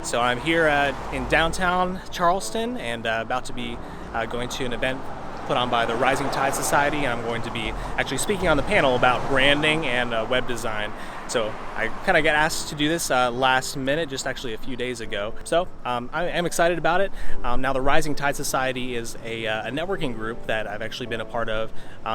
So I'm here in downtown Charleston and about to be going to an event put on by the Rising Tide Society, and I'm going to be actually speaking on the panel about branding and web design. So I kind of got asked to do this last minute, just actually a few days ago. So I am excited about it. Now the Rising Tide Society is a networking group that I've actually been a part of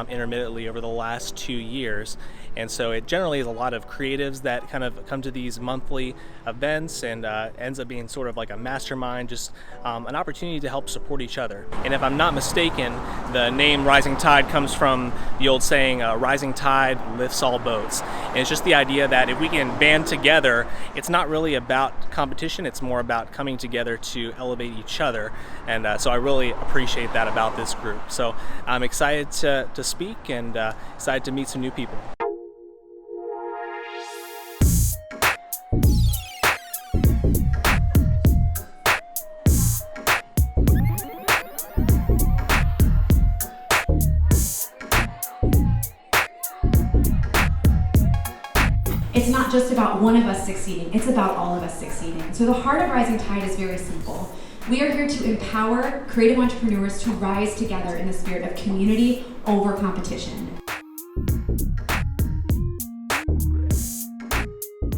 intermittently over the last 2 years. And so it generally is a lot of creatives that kind of come to these monthly events and ends up being sort of like a mastermind, just an opportunity to help support each other. And if I'm not mistaken, the name Rising Tide comes from the old saying, rising tide lifts all boats. And it's just the idea that if we can band together, it's not really about competition, it's more about coming together to elevate each other. And so I really appreciate that about this group. So I'm excited to speak and excited to meet some new people. It's not just about one of us succeeding, it's about all of us succeeding. So the heart of Rising Tide is very simple. We are here to empower creative entrepreneurs to rise together in the spirit of community over competition.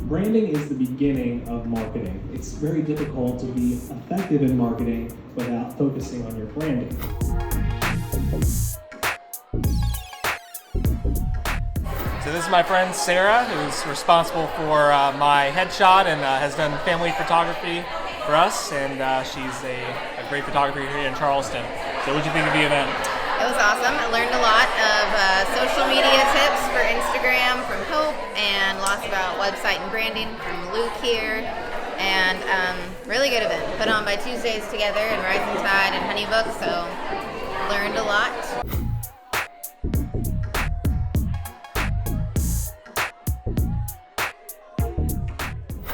Branding is the beginning of marketing. It's very difficult to be effective in marketing without focusing on your branding. So this is my friend Sarah, who's responsible for my headshot and has done family photography for us, and she's a great photographer here in Charleston. So what did you think of the event? It was awesome. I learned a lot of social media tips for Instagram from Hope, and lots about website and branding from Luke here. And really good event. Put on by Tuesdays Together and Rising Tide and Honeybook, so learned a lot.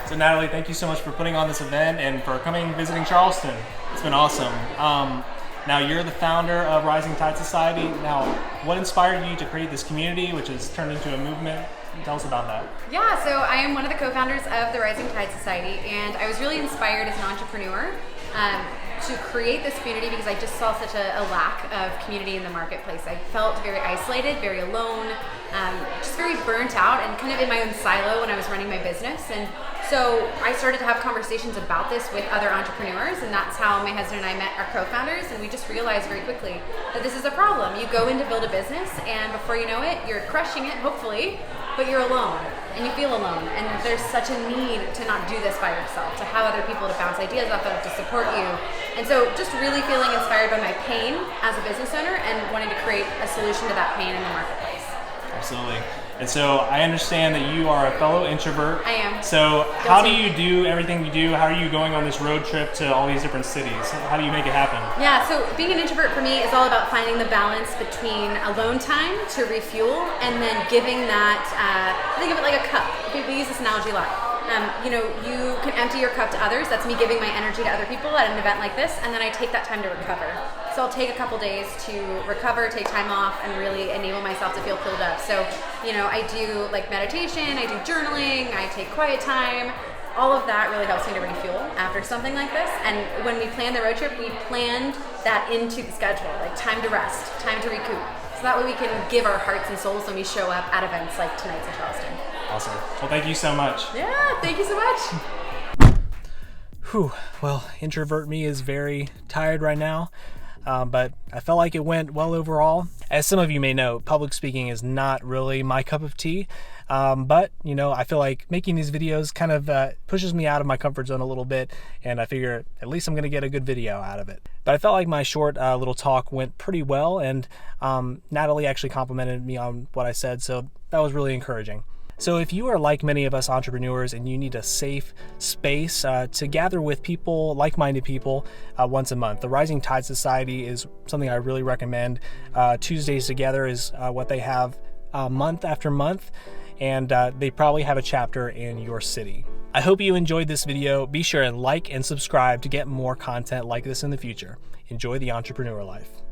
So Natalie, thank you so much for putting on this event and for coming and visiting Charleston. It's been awesome. Now you're the founder of Rising Tide Society. Now, what inspired you to create this community, which has turned into a movement? Tell us about that. Yeah, so I am one of the co-founders of the Rising Tide Society, and I was really inspired as an entrepreneur to create this community because I just saw such a lack of community in the marketplace. I felt very isolated, very alone, just very burnt out and kind of in my own silo when I was running my business. And so I started to have conversations about this with other entrepreneurs, and that's how my husband and I met our co-founders, and we just realized very quickly that this is a problem. You go in to build a business, and before you know it, you're crushing it, hopefully, but you're alone, and you feel alone, and there's such a need to not do this by yourself, to have other people to bounce ideas off of, to support you. And so just really feeling inspired by my pain as a business owner and wanting to create a solution to that pain in the marketplace. Absolutely. And so I understand that you are a fellow introvert. I am. So how do you do everything you do? How are you going on this road trip to all these different cities? How do you make it happen? Yeah, so being an introvert for me is all about finding the balance between alone time to refuel and then giving that, think of it like a cup. We use this analogy a lot. You can empty your cup to others. That's me giving my energy to other people at an event like this, and then I take that time to recover. So I'll take a couple days to recover, take time off, and really enable myself to feel filled up. So, I do like meditation, I do journaling, I take quiet time. All of that really helps me to refuel after something like this. And when we planned the road trip, we planned that into the schedule, like time to rest, time to recoup. So that way we can give our hearts and souls when we show up at events like tonight's in Charleston. Awesome. Well, thank you so much. Yeah, thank you so much. Whew. Well, introvert me is very tired right now. But I felt like it went well overall. As some of you may know, public speaking is not really my cup of tea. But, I feel like making these videos kind of pushes me out of my comfort zone a little bit. And I figure at least I'm going to get a good video out of it. But I felt like my short little talk went pretty well. And Natalie actually complimented me on what I said. So that was really encouraging. So if you are like many of us entrepreneurs and you need a safe space to gather with people, like-minded people, once a month, the Rising Tide Society is something I really recommend. Tuesdays Together is what they have month after month, and they probably have a chapter in your city. I hope you enjoyed this video. Be sure and like and subscribe to get more content like this in the future. Enjoy the entrepreneur life.